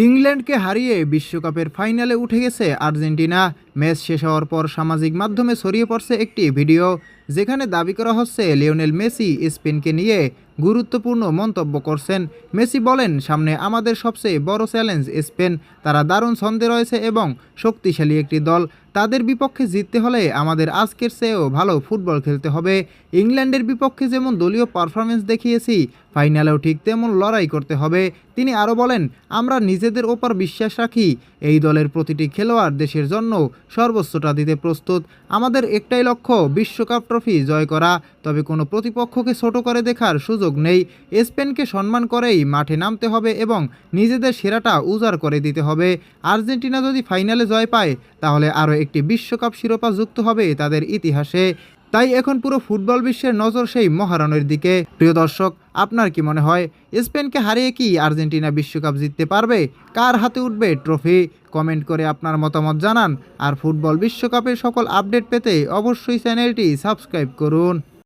ইংল্যান্ডকে হারিয়ে বিশ্বকাপের ফাইনালে উঠে গেছে আর্জেন্টিনা। ম্যাচ শেষ হওয়ার পর সামাজিক মাধ্যমে ছড়িয়ে পড়ছে একটি ভিডিও, যেখানে দাবি করা হচ্ছে লিওনেল মেসি স্পেনকে নিয়ে গুরুত্বপূর্ণ মন্তব্য করছেন। মেসি বলেন, সামনে আমাদের সবচেয়ে বড় চ্যালেঞ্জ স্পেন। তারা দারুণ ছন্দে রয়েছে এবং শক্তিশালী একটি দল। তাদের বিপক্ষে জিততে হলে আমাদের আজকের চেয়েও ভালো ফুটবল খেলতে হবে। ইংল্যান্ডের বিপক্ষে যেমন দলীয় পারফরমেন্স দেখিয়েছি, ফাইনালেও ঠিক তেমন লড়াই করতে হবে। তিনি আরও বলেন, আমরা নিজেদের ওপর বিশ্বাস রাখি। এই দলের প্রতিটি খেলোয়াড় দেশের জন্য সর্বোচ্চটা দিতে প্রস্তুত। আমাদের একটাই লক্ষ্য, বিশ্বকাপ ট্রফি জয় করা। তবে কোনো প্রতিপক্ষকে ছোট করে দেখার সুযোগ নেই। স্পেনকে সম্মান করেই মাঠে নামতে হবে এবং নিজেদের সেরাটা উজাড় করে দিতে হবে। আর্জেন্টিনা যদি ফাইনালে জয় পায়, তাহলে আরও একটি বিশ্বকাপ শিরোপা যুক্ত হবে তাদের ইতিহাসে। তাই এখন পুরো ফুটবল বিশ্বের নজর সেই মহারণের দিকে। প্রিয় দর্শক, আপনার কি মনে হয়, স্পেনকে হারিয়ে কি আর্জেন্টিনা বিশ্বকাপ জিততে পারবে? কার হাতে উঠবে ট্রফি? কমেন্ট করে আপনার মতামত জানান। আর ফুটবল বিশ্বকাপের সকল আপডেট পেতে অবশ্যই চ্যানেলটি সাবস্ক্রাইব করুন।